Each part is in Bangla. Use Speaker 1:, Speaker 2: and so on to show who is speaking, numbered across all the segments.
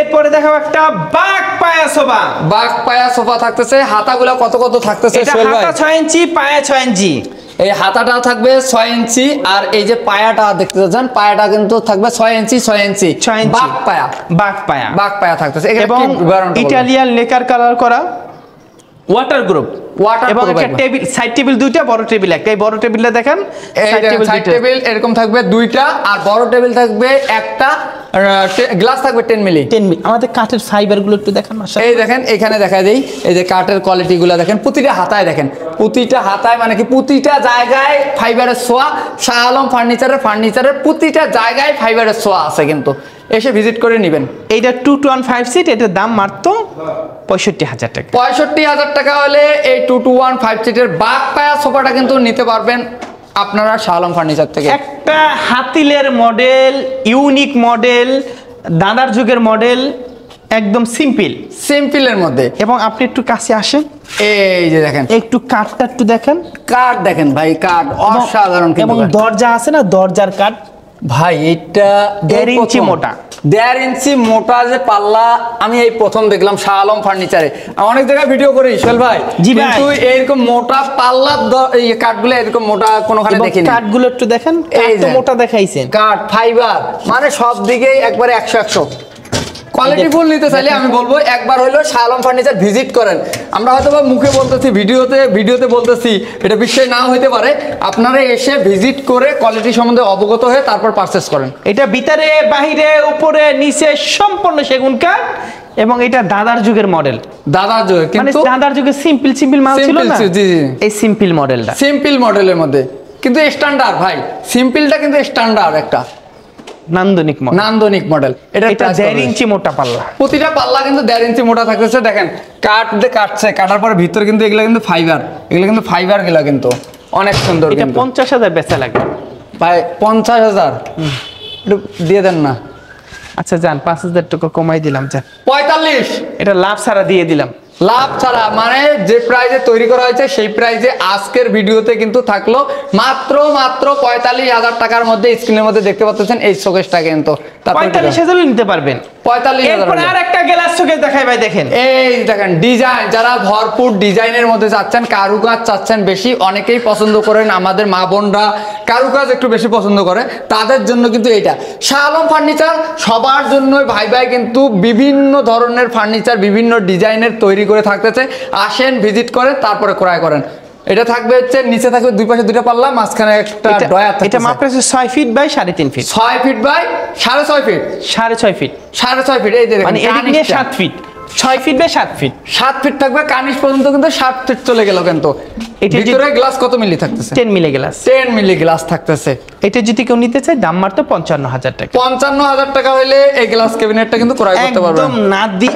Speaker 1: এরপরে দেখাবো একটা বাঘ পায়া সোফা।
Speaker 2: বাঘ পায়া সোফা থাকতেছে, হাতাগুলো কত কত থাকতেছে?
Speaker 1: এটা হাতা 6 ইঞ্চি, পায়া 6 ইঞ্চি।
Speaker 2: এই হাতাটা থাকবে 6 ইঞ্চি, আর এই যে পায়াটা দেখতে পাচ্ছেন, পায়াটা কিন্তু থাকবে 6 ইঞ্চি 6 ইঞ্চি। বাঘ পায়া,
Speaker 1: বাঘ পায়া,
Speaker 2: বাঘ পায়া থাকতেছে।
Speaker 1: এবং ইটালিয়ান লেকার কালার করা, ওয়াটার গ্রুপ, এবং একটা টেবিল, সাইড টেবিল দুইটা, বড় টেবিল একটা। এই বড় টেবিলটা দেখেন,
Speaker 2: সাইড টেবিল এরকম থাকবে দুইটা, আর বড় টেবিল থাকবে একটা, গ্লাস থাকবে 10 মিলি।
Speaker 1: আমাদের কাঠের ফাইবার গুলো একটু দেখান।
Speaker 2: এই দেখেন এখানে দেখা দেই, এই যে কাঠের কোয়ালিটি গুলো দেখেন, প্রতিটা হাতায় দেখেন, প্রতিটা হাতায় মানে কি প্রতিটা জায়গায় ফাইবারের ছোঁয়া। শাহ আলম ফার্নিচারের প্রতিটা জায়গায় ফাইবারের ছোঁয়া আছে, কিন্তু এসে ভিজিট করে নেবেন।
Speaker 1: এইটা 215 সিট, এটার দাম মাত্র 65,000 টাকা।
Speaker 2: 65,000 টাকা হলে এই 215 সিটের বাঘ পায়া সোফাটা কিন্তু নিতে পারবেন আপনারা শাহ আলম ফার্নিচার থেকে।
Speaker 1: একটা হাতিলের মডেল, ইউনিক মডেল, দাদার যুগের মডেল, একদম সিম্পলের মধ্যে। এবং আপনি একটু কাছে আসেন,
Speaker 2: এই যে দেখেন,
Speaker 1: একটু কাঠটা একটু দেখেন,
Speaker 2: কাঠ দেখেন ভাই, কাঠ অসাধারণ।
Speaker 1: এবং দরজা আছে না, দরজার কাঠ
Speaker 2: ভাই, এটা
Speaker 1: 1.5 ইঞ্চি মোটা,
Speaker 2: 1.5 ইঞ্চি মোটা যে পাল্লা আমি এই প্রথম দেখলাম শাহ আলম ফার্নিচারে। অনেক জায়গায় ভিডিও করি সোহেল ভাই, কিন্তু এরকম মোটা পাল্লা কাঠগুলো এরকম মোটা কোনোখানে দেখিনি।
Speaker 1: কাঠগুলো একটু দেখেন, এত মোটা দেখাইছেন,
Speaker 2: কাঠ ফাইবার মানে সব দিকেই একবারে 100 কোয়ালিটি ফুল নিতে চাইলে আমি বলবো একবার হলো শাহ আলম ফার্নিচার ভিজিট করেন। আমরা হয়তো বা মুখে বলতেছি, ভিডিওতে বলতেছি, এটা বিশ্বাস নাও হইতে পারে। আপনারা এসে ভিজিট করে কোয়ালিটি সম্বন্ধে অবগত হয়ে তারপর পারচেজ করেন। এটা ভিতরে বাহিরে উপরে নিচে সম্পূর্ণ সেগুন কাঠ, এবং এটা দাদার যুগের মডেল। দাদার যুগে, কিন্তু দাদার যুগে সিম্পল মাল ছিল না। জি, এই সিম্পল মডেলটা, সিম্পল মডেলের মধ্যে কিন্তু স্ট্যান্ডার্ড ভাই, সিম্পলটা কিন্তু স্ট্যান্ডার্ড একটা নান্দনিক মডেল। এটা 1.5 ইঞ্চি মোটা পাল্লা, প্রতিটা পাল্লা কিন্তু 1.5 ইঞ্চি মোটা থাকতেছে। দেখেন কাঠ দিয়ে কাটছে, কাটার পরে ভিতরে কিন্তু এগুলো কিন্তু ফাইবার গুলা কিন্তু অনেক সুন্দর।
Speaker 1: এটা 50,000 বেচা লাগবে
Speaker 2: ভাই, 50,000 একটু দিয়ে দেন না।
Speaker 1: আচ্ছা যান, 5,000 টাকা কমাই দিলাম, যান
Speaker 2: 45।
Speaker 1: এটা লাভ ছাড়া দিয়ে দিলাম,
Speaker 2: লাভ ছাড়া, মানে যে প্রাইজে তৈরি করা হয়েছে সেই প্রাইজে আজকের ভিডিওতে কিন্তু থাকলো মাত্র 45,000 টাকার মধ্যে। স্ক্রিনের মধ্যে দেখতে পাচ্ছেন এই শোকেসটা, কিন্তু
Speaker 1: 45,000 নিতে পারবেন। 45,000। আর একটা গ্লাস শোকেস দেখাই ভাই, দেখেন
Speaker 2: এই দেখেন ডিজাইন, যারা ভরপুর ডিজাইনের মধ্যে চাচ্ছেন, কারুকাজ চাচ্ছেন বেশি, অনেকেই পছন্দ করেন, আমাদের মা বোনরা কারুকাজ একটু বেশি পছন্দ করে, তাদের জন্য কিন্তু এইটা শাহ আলম ফার্নিচার সবার জন্য। ভাই কিন্তু বিভিন্ন ধরনের ফার্নিচার, বিভিন্ন ডিজাইনের তৈরি করে থাকতেছে। আসেন, ভিজিট করেন, তারপরে ক্রয় করেন। এটা থাকবে হচ্ছে নিচে থাকবে দুই পাশে দুইটা পাল্লা, মাঝখানে একটা ডয়ার থাকবে।
Speaker 1: এটা মাত্র 6 feet by 3.5 feet,
Speaker 2: 6 feet by 6.5 feet,
Speaker 1: 6.5 feet,
Speaker 2: 6.5 feet. এই দেখেন,
Speaker 1: মানে এদিকে 7 feet, 6 feet by 7 feet,
Speaker 2: 7 feet থাকবে কানিশ পর্যন্ত, কিন্তু 7 ফিট চলে গেল। কিন্তু ভিতরে গ্লাস কত মিলি থাকতেছে?
Speaker 1: 10 মিলি গ্লাস,
Speaker 2: 10 মিলি গ্লাস থাকতেছে।
Speaker 1: এটা যদি কেউ নিতে চায় দাম মাত্র 55,000 টাকা।
Speaker 2: 55,000 টাকা হলে এই গ্লাস ক্যাবিনেটটা কিন্তু ক্রয় করতে পারবেন।
Speaker 1: একদম নাদি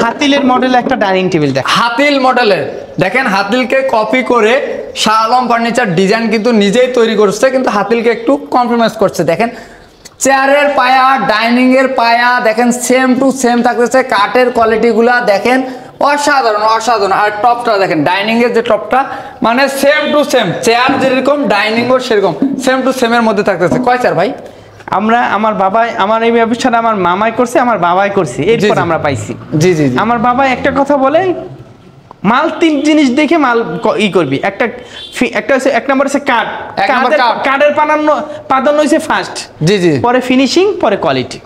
Speaker 1: হাতিলের মডেল একটা ডাইনিং টেবিল দেখেন,
Speaker 2: হাতিল মডেলের দেখেন, হাতিলকে কপি করে শাহ আলম ফার্নিচার ডিজাইন কিন্তু নিজেই তৈরি করছে, কিন্তু হাতিলকে একটু কম্প্রোমাইজ করছে। দেখেন চেয়ারের পায়া, ডাইনিং এর পায়া দেখেন সেম টু সেম থাকতেছে। কাঠের কোয়ালিটি গুলা দেখেন অসাধারণ। আর টপটা দেখেন, ডাইনিং এর যে টপটা মানে সেম টু সেম, চেয়ার যেরকম ডাইনিং ও সেরকম সেম টু সেম এর মধ্যে থাকতেছে। কয় চেয়ার ভাই?
Speaker 1: আমার এই ব্যবসাটা আমার মামাই করছে, আমার বাবাই করছে, এরপর আমরা পাইছি।
Speaker 2: জি।
Speaker 1: আমার বাবা একটা কথা বলে, মাল 3 জিনিস দেখে মাল করবি। একটা হচ্ছে, 1 নম্বর হচ্ছে কাঠের প্রাধান্য হচ্ছে ফার্স্ট, জি, পরে ফিনিশিং, পরে কোয়ালিটি।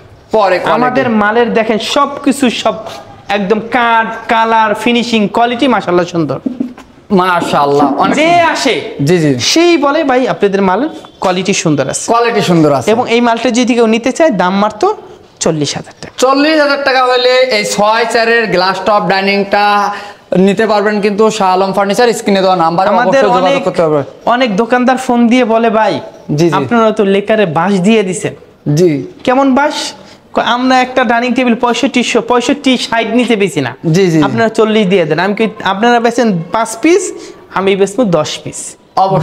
Speaker 1: আমাদের মালের দেখেন সবকিছু সব একদম কাঠ, কালার, ফিনিশিং, কোয়ালিটি মাশাআল্লাহ সুন্দর, মাশাআল্লাহ। যে আসে জি সেই বলে ভাই আপনাদের মালের কোয়ালিটি সুন্দর আছে, এবং এই মালটা যদি কেউ নিতে চায় দাম মাত্র 40,000 টাকা।
Speaker 2: 40,000 টাকা হলে এই 6 চেয়ারের গ্লাস টপ ডাইনিংটা নিতে পারবেন কিন্তু শাহ আলম ফার্নিচার। স্ক্রিনে দেওয়া নাম্বার
Speaker 1: আমাদের অনেক দোকানদার ফোন দিয়ে বলে ভাই আপনারা তো লেকারে বাঁশ দিয়ে দিছেন। জি, কেমন বাঁশ? আমরা একটা ডাইনিং টেবিল 65-60 নিতে বেশি না, জি, আপনারা 40 দিয়ে দেন। আমি আপনারা বেচেন 5 পিস, আমি বেচবো 10 পিস,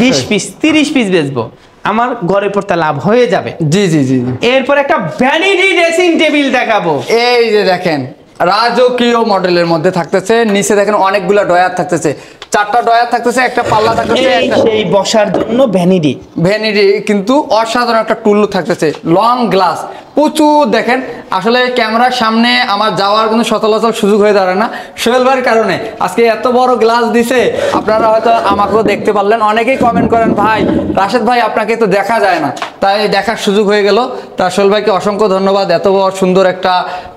Speaker 1: 20 পিস, 30 পিস বেচবো, আমার ঘরে পড়তে লাভ হয়ে যাবে। জি। এরপর একটা ভ্যানিটি ড্রেসিং টেবিল দেখাবো। এই যে দেখেন রাজকীয় মডেলের মধ্যে থাকতেছে, নিচে দেখেন অনেকগুলা ডয়ার থাকতেছে।
Speaker 2: 4টা ডয়ার থাকতেছে, একটা পাল্লা থাকতেছে,
Speaker 1: সেই বসার জন্য ভ্যানিটি
Speaker 2: কিন্তু অসাধারণ একটা টুল থাকতেছে, লং গ্লাস প্রচুর। দেখেন আসলে ক্যামেরার সামনে আমার যাওয়ার কোনো সচরাচর সুযোগ হয়ে দাঁড়ায় না, সোহেল ভাইয়ের কারণে আজকে এত বড় গ্লাস দিছে। আপনারা হয়তো আমাকেও দেখতে পারলেন, অনেকেই কমেন্ট করেন ভাই রাশেদ ভাই আপনাকে তো দেখা যায় না, তাই দেখার সুযোগ হয়ে গেল। তা সোহেল ভাইকে অসংখ্য ধন্যবাদ এত বড় সুন্দর একটা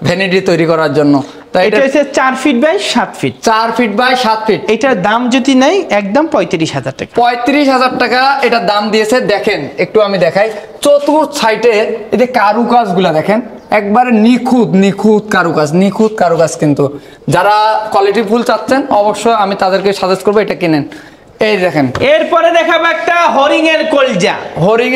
Speaker 2: ভ্যানিটি তৈরি করার জন্য।
Speaker 1: তাই এটা হচ্ছে 4 feet by 7 feet,
Speaker 2: 4 feet by 7 feet.
Speaker 1: এটার দাম যদি নাই একদম 35,000 টাকা।
Speaker 2: 35,000 টাকা এটার দাম দিয়েছে। দেখেন একটু আমি দেখাই চতুর্থ সাইডে এই যে কারুকাজগুলা দেখেন, একবারে নিখুঁত কারুকাজ। কিন্তু যারা কোয়ালিটি ফুল চাচ্ছেন অবশ্যই আমি তাদেরকে সাজেস্ট করবো এটা কিনেন। এই দেখেন,
Speaker 1: এরপরে দেখাবো একটা হরিং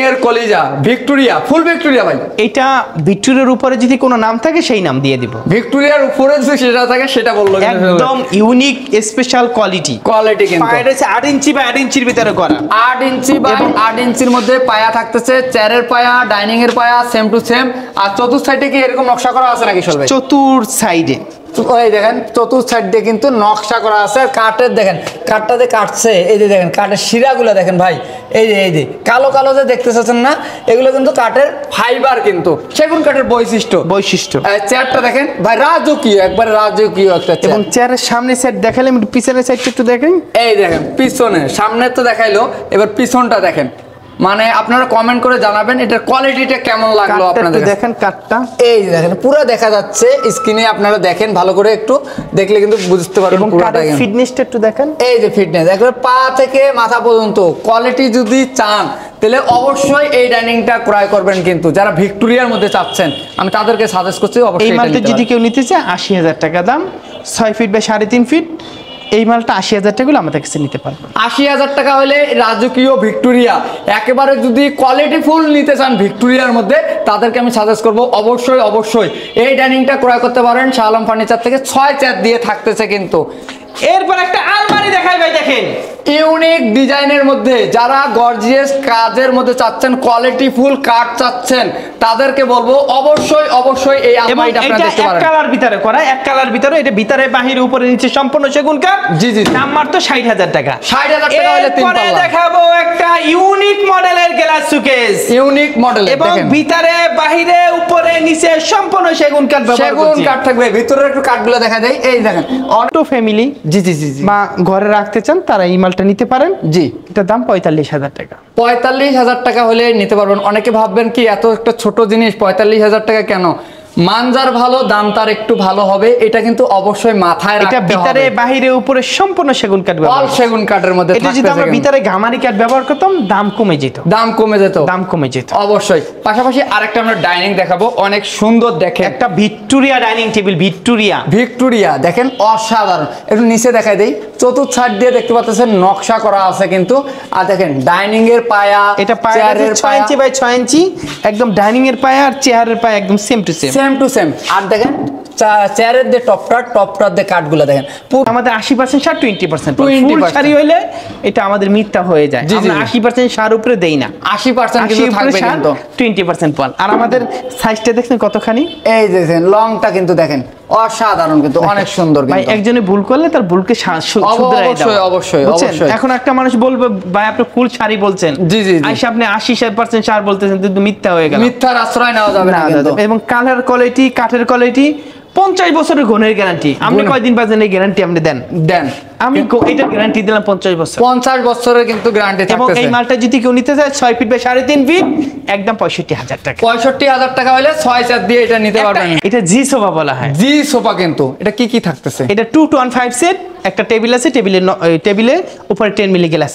Speaker 1: এর কলিজা ভিক্টোরিয়া, ফুল ভিক্টোরিয়া ভাই।
Speaker 2: এটা ভিক্টোরিয়ার উপরে যদি কোনো নাম থাকে সেই নাম দিয়ে দিব,
Speaker 1: ভিক্টোরিয়ার উপরে যদি সেটা থাকে সেটা বললো।
Speaker 2: একদম ইউনিক স্পেশাল কোয়ালিটি
Speaker 1: কিন্তু
Speaker 2: পায়া হচ্ছে 8 ইঞ্চি বা 8 ইঞ্চির ভিতরে করা,
Speaker 1: 8 ইঞ্চি বা 8 ইঞ্চির মধ্যে পায়া থাকতেছে, চেয়ারের পায়া, ডাইনিং এর পায়া সেম টু সেম। আর চতুর্থ সাইডে কি এরকম নকশা করা আছে নাকি সবাই?
Speaker 2: চতুর্থ সাইডে
Speaker 1: ওই দেখেন চতুর্থ সাইড দিয়ে কিন্তু নকশা করা আছে। আর কাঠের দেখেন, কাঠটাতে কাটছে, এই যে দেখেন কাঠের শিরাগুলো দেখেন ভাই, এই যে কালো যে দেখতে চাচ্ছেন না, এগুলো কিন্তু কাঠের ফাইবার, কিন্তু সেগুন কাঠের বৈশিষ্ট্য। চেয়ারটা দেখেন ভাই রাজকীয়, একবারে রাজকীয় একটা চেয়ার।
Speaker 2: এবং চেয়ারের সামনে সাইড দেখালে পিছনের সাইডটা একটু দেখেন।
Speaker 1: এই দেখেন পিছনে, সামনে তো দেখাইলো, এবার পিছনটা দেখেন। মানে আপনারা কমেন্ট করে জানাবেন এটার কোয়ালিটিটা কেমন লাগলো আপনাদের।
Speaker 2: দেখেন কাঠটা,
Speaker 1: এই দেখেন পুরো দেখা যাচ্ছে স্ক্রিনে, আপনারা দেখেন ভালো করে, একটু দেখলে কিন্তু বুঝতে পারবেন পুরোটা।
Speaker 2: ফিটনেসটা একটু দেখেন,
Speaker 1: এই যে ফিটনেস একবার পা থেকে মাথা পর্যন্ত কোয়ালিটি যদি চান তাহলে অবশ্যই এই ডাইনিংটা ক্রয় করবেন। কিন্তু যারা ভিক্টোরিয়ার মধ্যে চাচ্ছেন আমি তাদেরকে সাজেস্ট করছি অবশ্যই।
Speaker 2: এই মালটা যদি কেউ নিতে চায় 80,000 টাকা দাম, 6 ফিট বাই 3.5 ফিট। এই মালটা 80,000 টাকা আমাদের কাছে নিতে পারবেন।
Speaker 1: 80,000 টাকা হলে রাজকীয় ভিক্টোরিয়া, একেবারে যদি কোয়ালিটি ফুল নিতে চান ভিক্টোরিয়ার মধ্যে তাদেরকে আমি সাজেস্ট করব অবশ্যই এই ডাইনিংটা ক্রয় করতে পারেন শাহ আলম ফার্নিচার থেকে। 6 চেয়ার দিয়ে থাকতেছে কিন্তু। এরপর একটা আলমারি দেখাই ভাই, দেখেন ইউনিক ডিজাইনের মধ্যে যারা গর্জিয়াস কাজের মধ্যে চাচ্ছেন, কোয়ালিটি ফুল কাঠ চাচ্ছেন, তাদেরকে বলবো অবশ্যই এই আলমারিটা আপনারা দেখতে পারেন।
Speaker 2: এক কালার ভিতরে করা, এক কালার ভিতরে, এটা ভিতরে বাহিরে উপরে নিচে সম্পূর্ণ সেগুন কাঠ।
Speaker 1: জি
Speaker 2: দাম মাত্র 60,000 টাকা।
Speaker 1: 60,000 টাকা হলে 3 পাল্লা।
Speaker 2: দেখাবো একটা ইউনিক মডেলের গ্লাস শোকেস,
Speaker 1: ইউনিক মডেল,
Speaker 2: এবং ভিতরে বাহিরে উপরে নিচে সম্পূর্ণ সেগুন কাঠ ব্যবহার করছি।
Speaker 1: সেগুন কাঠ থাকবে, ভিতরে একটু কাঠগুলো দেখা যায়। এই দেখেন
Speaker 2: অটো ফ্যামিলি
Speaker 1: জি
Speaker 2: বা ঘরে রাখতে চান তারা এই মালটা নিতে পারেন।
Speaker 1: জি,
Speaker 2: এটার দাম 45,000 টাকা।
Speaker 1: 45,000 টাকা হলে নিতে পারবেন। অনেকে ভাববেন কি এত একটা ছোট জিনিস 45,000 টাকা কেন? মানজার ভালো, দাম তার একটু ভালো হবে, এটা কিন্তু অবশ্যই মাথায় রাখতে হবে।
Speaker 2: এটা ভিতরে বাহিরে উপরে সম্পূর্ণ সেগুন কাঠ ব্যবহার,
Speaker 1: অল সেগুন কাঠের মধ্যে
Speaker 2: এটা যদি আমরা ভিতরে গামারি কাঠ ব্যবহার করতাম দাম কমে যেত
Speaker 1: অবশ্যই। পাশাপাশি আরেকটা আমরা ডাইনিং দেখাবো, অনেক সুন্দর দেখেন,
Speaker 2: একটা ভিক্টোরিয়া ডাইনিং টেবিল। ভিক্টোরিয়া
Speaker 1: দেখেন অসাধারণ। একটু নিচে দেখাই দেই, চতুর্থ সাইড দিয়ে দেখতে পাচ্ছেন নকশা করা আছে কিন্তু। আর দেখেন ডাইনিং এর পায়া,
Speaker 2: এটা চেয়ারের 6 ইঞ্চি বাই 6 ইঞ্চি, একদম ডাইনিং এর পায়া আর চেয়ারের পায়া একদম সেম টু সেম।
Speaker 1: আর দেখেন চেয়ারের যে টপটার যে কাঠগুলো দেখেন,
Speaker 2: আমাদের 80% সার 20% ফুল শাড়ি হইলে এটা আমাদের মিথ্যা হয়ে যায়। আমরা 80% সার উপরে দেই না,
Speaker 1: 80% কিন্তু থাকবে, কিন্তু
Speaker 2: 20% পাল। আর আমাদের সাইজটা দেখেন কতখানি,
Speaker 1: এই দেখেন লংটা কিন্তু দেখেন অসাধারণ, কিন্তু অনেক সুন্দর।
Speaker 2: ভাই একজনে ভুল করলে তার ভুলকে শুধরাই দাও।
Speaker 1: অবশ্যই।
Speaker 2: এখন একটা মানুষ বলবে ভাই আপনি ফুল শাড়ি বলছেন, আইসা আপনি 80% সার বলতেছেন, কিন্তু মিথ্যা হয়ে গেল।
Speaker 1: মিথ্যার আশ্রয় নেওয়া যাবে না।
Speaker 2: এবং কালার কোয়ালিটি, কাঠের কোয়ালিটি, 50 বছরের গুণের গ্যারান্টি। আপনি কয়দিন বাজেন এই গ্যারান্টি আপনি দেন? আমি এটার গ্যারান্টি দিলাম 50 বছর।
Speaker 1: 50 বছরের কিন্তু গ্যারান্টি থাকতেছে।
Speaker 2: এবং এই মালটা যদি কেউ নিতে চায় 6 ফিট বাই 3.5 ফিট, একদম 65,000 টাকা।
Speaker 1: 65,000 টাকা হলে 6 চেয়ার দিয়ে এটা নিতে পারবেন।
Speaker 2: এটা জি সোফা বলা হয়।
Speaker 1: জি সোফা, কিন্তু এটা কি থাকতেছে?
Speaker 2: এটা 2 to 1 5 সেট, একটা টেবিল আছে, টেবিলের উপরে 10 মিলি গ্লাস।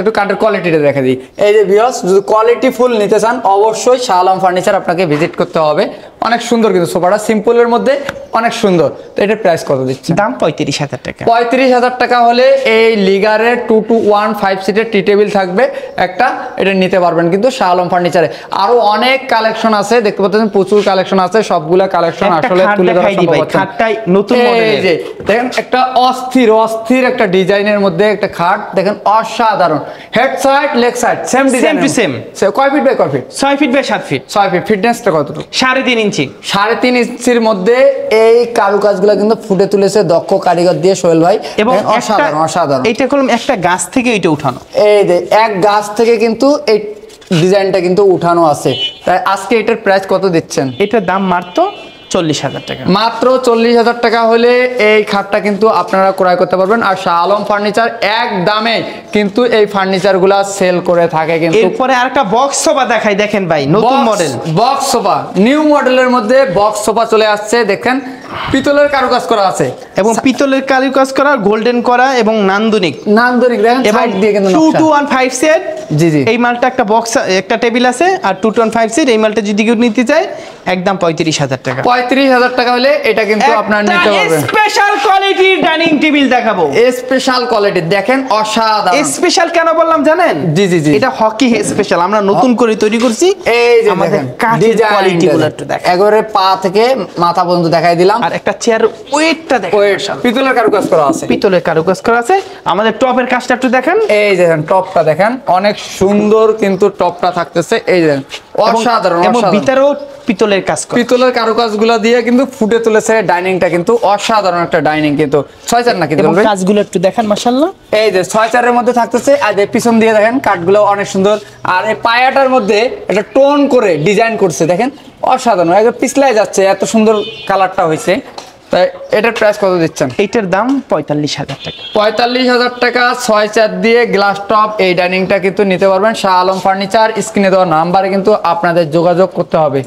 Speaker 1: একটু কাঠের কোয়ালিটিটা দেখা দিই। এই যে ভিউয়ার্স, যদি কোয়ালিটি ফুল নিতে চান অবশ্যই শাহ আলম ফার্নিচার আপনাকে ভিজিট করতে হবে। অনেক সুন্দর কিন্তু সোফাটা, সিম্পলের মধ্যে অনেক সুন্দর। তো এটার প্রাইস কত দিচ্ছে?
Speaker 2: দাম 35,000 টাকা।
Speaker 1: 35,000 টাকা হলে এই লিগারের 2 to 1 5 সিটের টি টেবিল থাকবে একটা, এটা নিতে পারবেন কিন্তু শাহ আলম ফার্নিচারে। আরো অনেক কালেকশন আছে, দেখতে পাচ্ছেন প্রচুর কালেকশন আছে, সবগুলা কালেকশন আসলে তুলে ধরা সম্ভব হচ্ছে না।
Speaker 2: খাটটাই নতুন মডেল।
Speaker 1: এই যে দেখেন একটা অস্থির
Speaker 2: অস্থির অস্থির একটা ডিজাইনের মধ্যে একটা খাট দেখেন, অসাধারণ। Head side leg side same design,
Speaker 1: same.
Speaker 2: কয় ফিট বাই কয় feet?
Speaker 1: 6 feet by 7 feet.
Speaker 2: 6 feet. ফিটনেসটা কতটুকু?
Speaker 1: 3.5 ইঞ্চি।
Speaker 2: 3.5 ইঞ্চির মধ্যে এই কারুকাজগুলো কিন্তু ফুটে তুলেছে দক্ষ কারিগর দিয়ে সোহেল ভাই,
Speaker 1: এবং
Speaker 2: অসাধারণ অসাধারণ।
Speaker 1: এইটা কলম একটা গাছ থেকে এটা উঠানো,
Speaker 2: এই যে এক গাছ থেকে কিন্তু এই ডিজাইনটা কিন্তু উঠানো আছে। তাই আজকে এটার প্রাইস কত দিচ্ছেন?
Speaker 1: এটার দাম মাত্র 40,000 টাকা।
Speaker 2: মাত্র 40,000 টাকা হলে এই খাটটা কিন্তু আপনারা ক্রয় করতে পারবেন। আর শাহ আলম ফার্নিচার এক দামে কিন্তু এই ফার্নিচারগুলা সেল করে থাকে। কিন্তু
Speaker 1: এরপরে আরেকটা বক্স সোফা দেখাই, দেখেন ভাই নতুন মডেল
Speaker 2: বক্স সোফা, নিউ মডেলের মধ্যে বক্স সোফা চলে আসছে। দেখেন পিতলের কারুকাজ করা আছে
Speaker 1: এবং পিতলের কারুকাজ করা, গোল্ডেন করা এবং নান্দনিক
Speaker 2: দেখেন সাইড দিয়ে কিন্তু
Speaker 1: 2215 সেট।
Speaker 2: জি জি,
Speaker 1: এই মালটা একটা বক্স একটা টেবিল আছে, আর 2215 সেট। এই মালটা যদি কেউ নিতে চায় একদম 35,000 টাকা।
Speaker 2: 35,000 টাকা হলে এটা কিন্তু আপনার নিতে পারবেন।
Speaker 1: স্পেশাল কোয়ালিটির ডাইনিং টেবিল দেখাবো,
Speaker 2: স্পেশাল কোয়ালিটি দেখেন, অসাধারণ।
Speaker 1: স্পেশাল কেন বললাম জানেন?
Speaker 2: জি জি জি,
Speaker 1: এটা হকি স্পেশাল, আমরা নতুন করে তৈরি করছি।
Speaker 2: এই যে
Speaker 1: আমাদের
Speaker 2: দেখেন
Speaker 1: কাঠের কোয়ালিটি গুলো একটু দেখেন,
Speaker 2: একবারে পা থেকে মাথা পর্যন্ত দেখাই দিলাম।
Speaker 1: আর একটা চেয়ার ওয়েটটা দেখেন,
Speaker 2: পিতলের কারুকাজ করা আছে,
Speaker 1: পিতলের কারুকাজ করা আছে। আমাদের টপের কাজটা একটু দেখেন,
Speaker 2: এই দেখেন টপটা দেখেন, অনেক সুন্দর কিন্তু টপটা থাকতেছে। এই দেখেন অসাধারণ
Speaker 1: এবং
Speaker 2: অসাধারণ।
Speaker 1: ভিতরেও পিতলের কাজ করা,
Speaker 2: পিতলের কারুকাজগুলো দিয়ে কিন্তু ফুটে তুলেছে ডাইনিংটা, কিন্তু অসাধারণ একটা ডাইনিং। কিন্তু 6-4 নাকি
Speaker 1: এবং কাজগুলো একটু দেখেন মাশাআল্লাহ।
Speaker 2: এই যে 6-4 মধ্যে থাকতেছে। আর এই পিছন দিয়ে দেখেন কাঠগুলো অনেক সুন্দর। আর এই পায়াটার মধ্যে একটা টোন করে ডিজাইন করছে, দেখেন অসাধারণ, একদম পিছলাই যাচ্ছে, এত সুন্দর কালারটা হয়েছে। তাই এটার প্রাইস কত দিচ্ছেন?
Speaker 1: এইটার দাম 45,000 টাকা।
Speaker 2: 45,000 টাকা 6-4 দিয়ে গ্লাস টপ এই ডাইনিংটা কিন্তু নিতে পারবেন শাহ আলম ফার্নিচার। স্ক্রিনে দেওয়া নাম্বারে কিন্তু আপনাদের যোগাযোগ করতে হবে।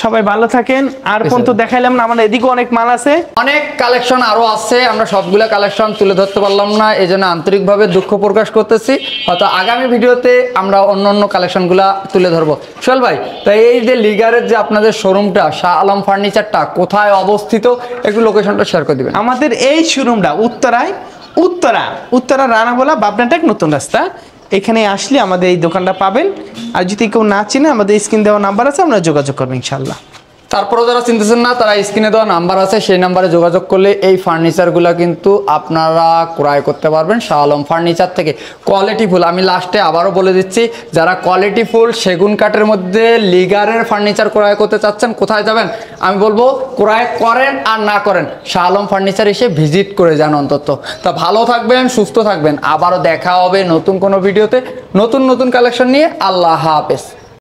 Speaker 1: সবাই ভালো থাকেন। আর পর্যন্ত দেখাইলাম না, আমাদের এদিকে অনেক মাল আছে,
Speaker 2: অনেক কালেকশন আরো আছে, আমরা সবগুলা কালেকশন তুলে ধরতে পারলাম না, এই জন্য আন্তরিকভাবে দুঃখ প্রকাশ করতেছি। হয়তো আগামী ভিডিওতে আমরা অন্য অন্য কালেকশনগুলা তুলে ধরবো। সোহেল ভাই, তাই এই যে লিগারের যে আপনাদের শোরুমটা শাহ আলম ফার্নিচারটা কোথায় অবস্থিত, একটু লোকেশনটা শেয়ার করে দিবেন।
Speaker 1: আমাদের এই শোরুমটা উত্তরা রানাগোলা বাবনাটেক নতুন রাস্তা। এখানে আসলে আমাদের এই দোকানটা পাবেন। আর যদি কেউ না চিনে, আমাদের স্ক্রিন দেওয়া নাম্বার আছে, আমরা যোগাযোগ করবো ইনশাল্লাহ।
Speaker 2: তারপরে যারা চিনতেছেন না, তারা স্ক্রিনে দেওয়া নাম্বার আছে, সেই নাম্বারে যোগাযোগ করলে এই ফার্নিচারগুলো কিন্তু আপনারা ক্রয় করতে পারবেন শাহ আলম ফার্নিচার থেকে। কোয়ালিটিফুল, আমি লাস্টে আবারও বলে দিচ্ছি, যারা কোয়ালিটিফুল সেগুন কাঠের মধ্যে লিগারের ফার্নিচার ক্রয় করতে চাচ্ছেন, কোথায় যাবেন? আমি বলবো ক্রয় করেন আর না করেন, শাহ আলম ফার্নিচার এসে ভিজিট করে যান অন্তত। তা ভালো থাকবেন, সুস্থ থাকবেন, আবারও দেখা হবে নতুন কোনো ভিডিওতে নতুন নতুন কালেকশন নিয়ে। আল্লাহ হাফেজ।